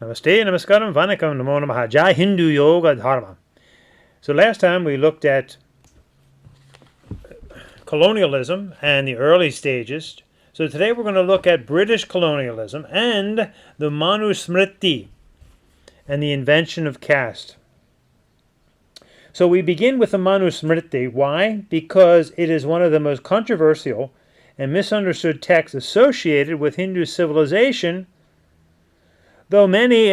Namaste, Namaskaram, Vanakkam, Namo Namaha, Jai Hindu Yoga Dharma. So last time we looked at colonialism and the early stages. So today we're going to look at British colonialism and the Manusmriti and the invention of caste. So we begin with the Manusmriti. Why? Because it is one of the most controversial and misunderstood texts associated with Hindu civilization, though many,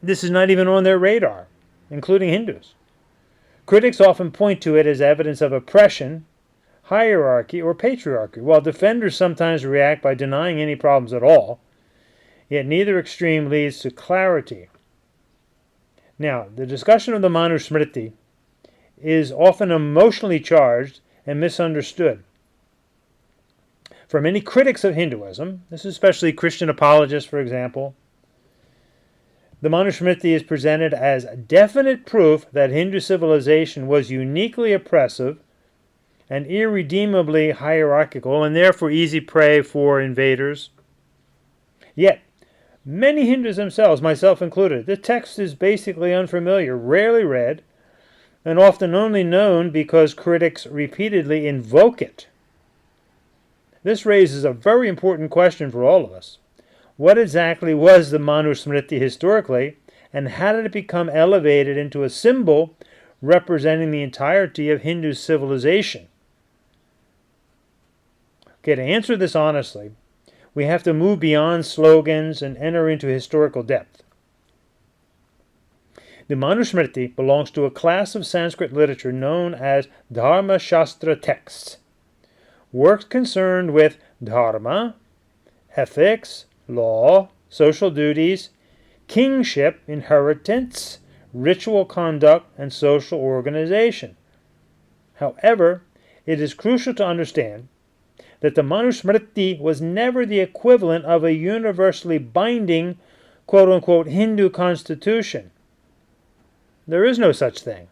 this is not even on their radar, including Hindus. Critics often point to it as evidence of oppression, hierarchy, or patriarchy, while defenders sometimes react by denying any problems at all, yet neither extreme leads to clarity. Now, the discussion of the Manusmriti is often emotionally charged and misunderstood. For many critics of Hinduism, this is especially Christian apologists, for example, the Manusmriti is presented as definite proof that Hindu civilization was uniquely oppressive and irredeemably hierarchical, and therefore easy prey for invaders. Yet, many Hindus themselves, myself included, the text is basically unfamiliar, rarely read, and often only known because critics repeatedly invoke it. This raises a very important question for all of us. What exactly was the Manusmriti historically, and how did it become elevated into a symbol representing the entirety of Hindu civilization? Okay, to answer this honestly, we have to move beyond slogans and enter into historical depth. The Manusmriti belongs to a class of Sanskrit literature known as Dharma Shastra texts. Works concerned with dharma, ethics, law, social duties, kingship, inheritance, ritual conduct, and social organization. However, it is crucial to understand that the Manusmriti was never the equivalent of a universally binding, quote-unquote, Hindu constitution. There is no such thing,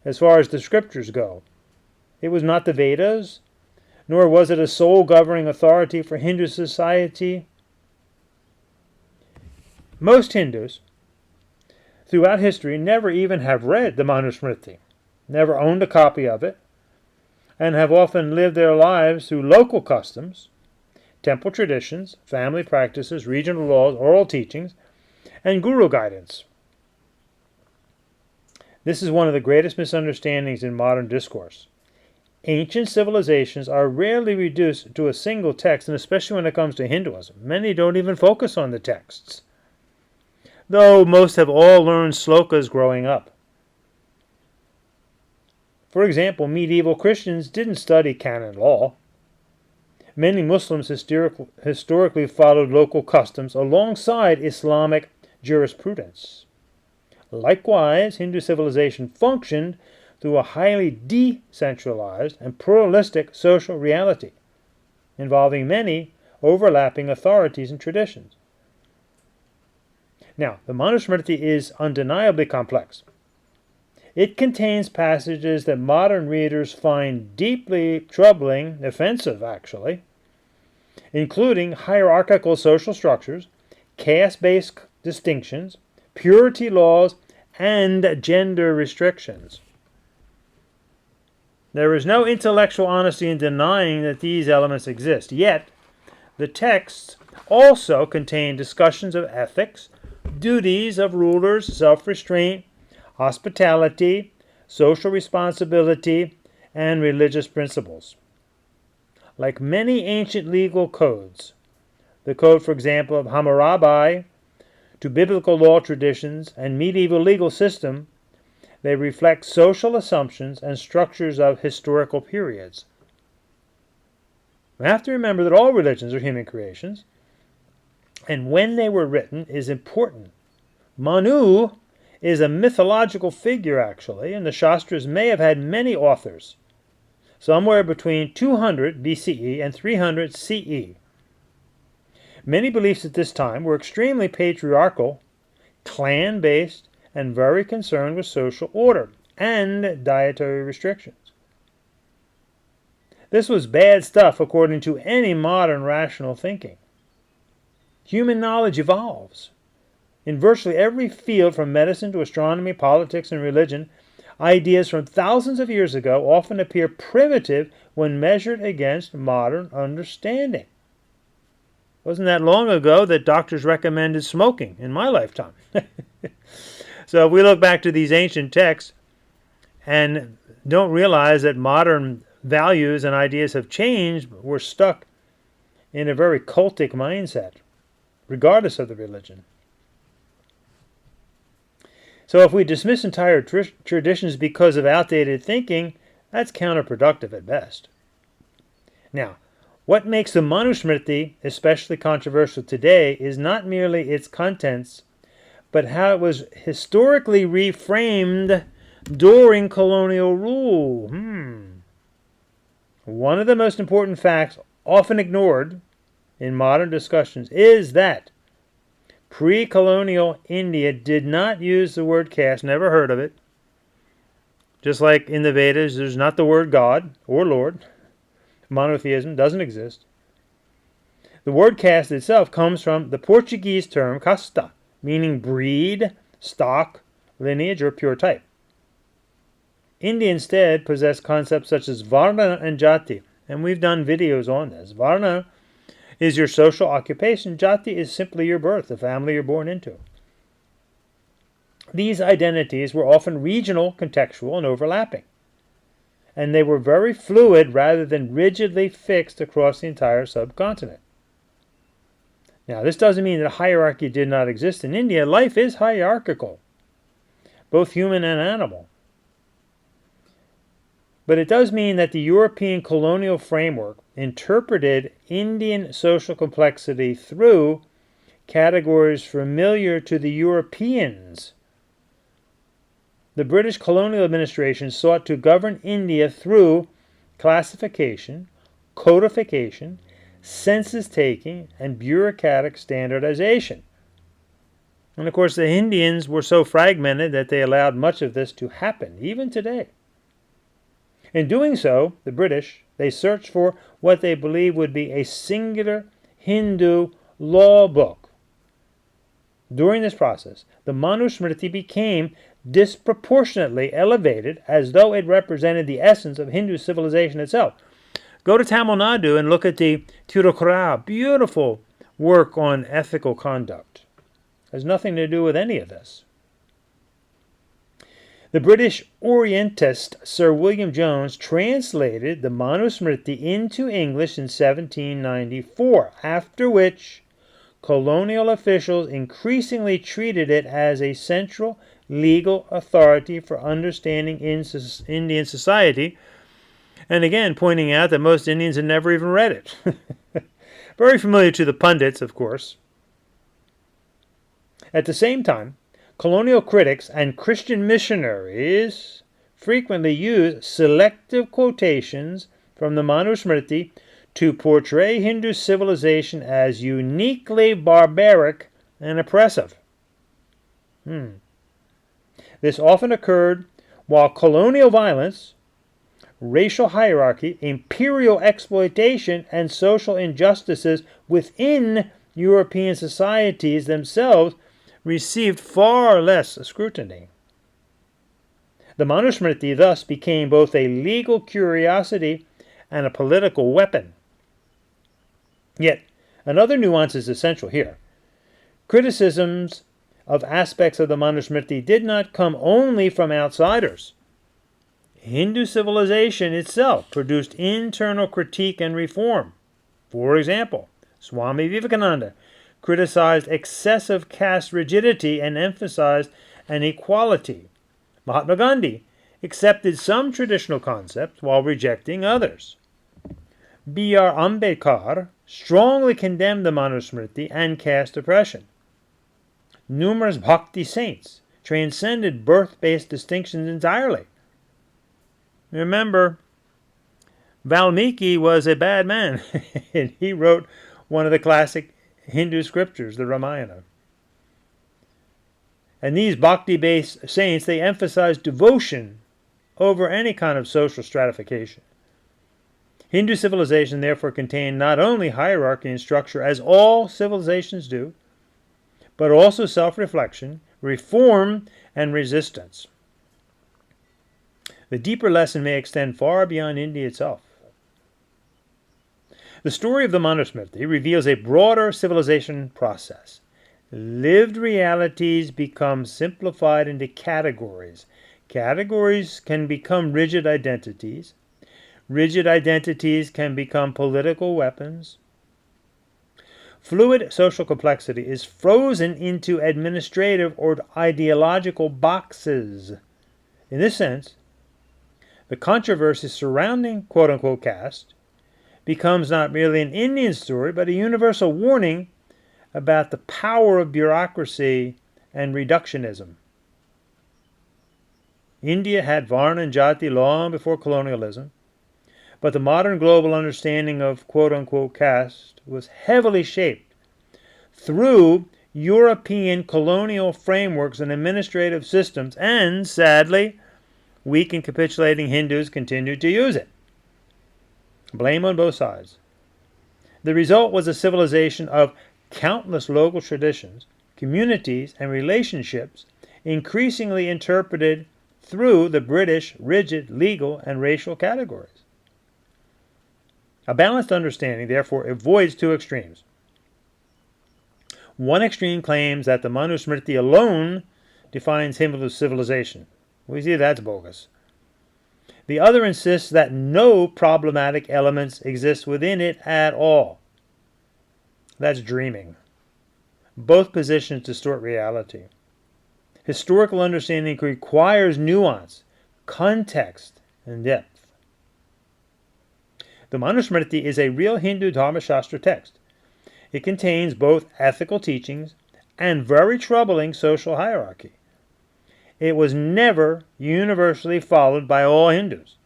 as far as the scriptures go. It was not the Vedas, nor was it a sole governing authority for Hindu society. Most Hindus, throughout history, never even have read the Manusmriti, never owned a copy of it, and have often lived their lives through local customs, temple traditions, family practices, regional laws, oral teachings, and guru guidance. This is one of the greatest misunderstandings in modern discourse. Ancient civilizations are rarely reduced to a single text, and especially when it comes to Hinduism. Many don't even focus on the texts, though most have all learned slokas growing up. For example, medieval Christians didn't study canon law. Many Muslims historically followed local customs alongside Islamic jurisprudence. Likewise, Hindu civilization functioned through a highly decentralized and pluralistic social reality, involving many overlapping authorities and traditions. Now, the Manusmriti is undeniably complex. It contains passages that modern readers find deeply troubling, offensive actually, including hierarchical social structures, caste-based distinctions, purity laws, and gender restrictions. There is no intellectual honesty in denying that these elements exist, yet the texts also contain discussions of ethics, duties of rulers, self-restraint, hospitality, social responsibility, and religious principles. Like many ancient legal codes, the code, for example, of Hammurabi, to biblical law traditions and medieval legal system, they reflect social assumptions and structures of historical periods. We have to remember that all religions are human creations, and when they were written is important. Manu is a mythological figure, actually, and the Shastras may have had many authors, somewhere between 200 BCE and 300 CE. Many beliefs at this time were extremely patriarchal, clan-based, and very concerned with social order and dietary restrictions. This was bad stuff according to any modern rational thinking. Human knowledge evolves. In virtually every field, from medicine to astronomy, politics, and religion, ideas from thousands of years ago often appear primitive when measured against modern understanding. Wasn't that long ago that doctors recommended smoking in my lifetime? So if we look back to these ancient texts and don't realize that modern values and ideas have changed, we're stuck in a very cultic mindset, regardless of the religion. So if we dismiss entire traditions because of outdated thinking, that's counterproductive at best. Now, what makes the Manusmriti especially controversial today is not merely its contents, but how it was historically reframed during colonial rule. One of the most important facts often ignored in modern discussions is that pre-colonial India did not use the word caste, never heard of it. Just like in the Vedas, there's not the word God or Lord. Monotheism doesn't exist. The word caste itself comes from the Portuguese term casta, meaning breed, stock, lineage, or pure type. India instead possessed concepts such as varna and jati, and we've done videos on this. Varna is your social occupation. Jati is simply your birth, the family you're born into. These identities were often regional, contextual, and overlapping, and they were very fluid rather than rigidly fixed across the entire subcontinent. Now, this doesn't mean that hierarchy did not exist in India. Life is hierarchical, both human and animal. But it does mean that the European colonial framework interpreted Indian social complexity through categories familiar to the Europeans. The British colonial administration sought to govern India through classification, codification, census-taking, and bureaucratic standardization. And of course, the Indians were so fragmented that they allowed much of this to happen, even today. In doing so, the British, they searched for what they believed would be a singular Hindu law book. During this process, the Manusmriti became disproportionately elevated as though it represented the essence of Hindu civilization itself. Go to Tamil Nadu and look at the Tirukkural, beautiful work on ethical conduct. It has nothing to do with any of this. The British Orientist Sir William Jones translated the Manusmriti into English in 1794, after which colonial officials increasingly treated it as a central legal authority for understanding Indian society, and again pointing out that most Indians had never even read it. Very familiar to the pundits, of course. At the same time, colonial critics and Christian missionaries frequently use selective quotations from the Manusmriti to portray Hindu civilization as uniquely barbaric and oppressive. This often occurred while colonial violence, racial hierarchy, imperial exploitation, and social injustices within European societies themselves received far less scrutiny. The Manusmriti thus became both a legal curiosity and a political weapon. Yet, another nuance is essential here. Criticisms of aspects of the Manusmriti did not come only from outsiders. Hindu civilization itself produced internal critique and reform. For example, Swami Vivekananda criticized excessive caste rigidity and emphasized an equality. Mahatma Gandhi accepted some traditional concepts while rejecting others. B.R. Ambedkar strongly condemned the Manusmriti and caste oppression. Numerous bhakti saints transcended birth-based distinctions entirely. Remember, Valmiki was a bad man, and he wrote one of the classic Hindu scriptures, the Ramayana. And these bhakti-based saints, they emphasized devotion over any kind of social stratification. Hindu civilization therefore contained not only hierarchy and structure, as all civilizations do, but also self-reflection, reform, and resistance. The deeper lesson may extend far beyond India itself. The story of the Manusmriti reveals a broader civilization process. Lived realities become simplified into categories. Categories can become rigid identities. Rigid identities can become political weapons. Fluid social complexity is frozen into administrative or ideological boxes. In this sense, the controversy surrounding quote-unquote caste becomes not merely an Indian story, but a universal warning about the power of bureaucracy and reductionism. India had Varna and Jati long before colonialism, but the modern global understanding of quote-unquote caste was heavily shaped through European colonial frameworks and administrative systems, and sadly, weak and capitulating Hindus continued to use it. Blame on both sides. The result was a civilization of countless local traditions, communities, and relationships increasingly interpreted through the British rigid legal and racial categories. A balanced understanding, therefore, avoids two extremes. One extreme claims that the Manusmriti alone defines Hindu civilization. We see that's bogus. The other insists that no problematic elements exist within it at all. That's dreaming. Both positions distort reality. Historical understanding requires nuance, context, and depth. The Manusmriti is a real Hindu Dharma Shastra text. It contains both ethical teachings and very troubling social hierarchy. It was never universally followed by all Hindus.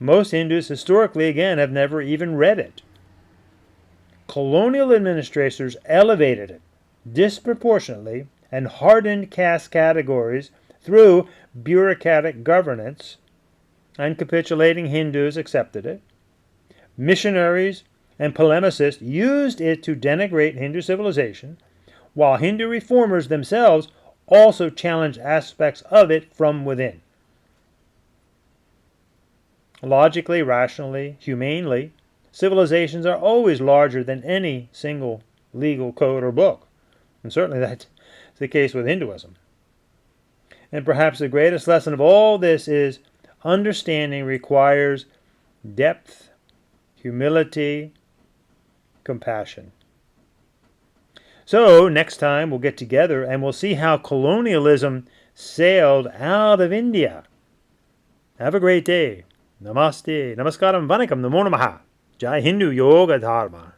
Most Hindus historically, again, have never even read it. Colonial administrators elevated it disproportionately and hardened caste categories through bureaucratic governance, and capitulating Hindus accepted it. Missionaries and polemicists used it to denigrate Hindu civilization, while Hindu reformers themselves also challenged aspects of it from within. Logically, rationally, humanely, civilizations are always larger than any single legal code or book. And certainly that's the case with Hinduism. And perhaps the greatest lesson of all this is understanding requires depth, humility, compassion. So next time we'll get together and we'll see how colonialism sailed out of India. Have a great day. Namaste. Namaskaram. Vanakkam. Namo Namaha. Jai Hindu Yoga Dharma.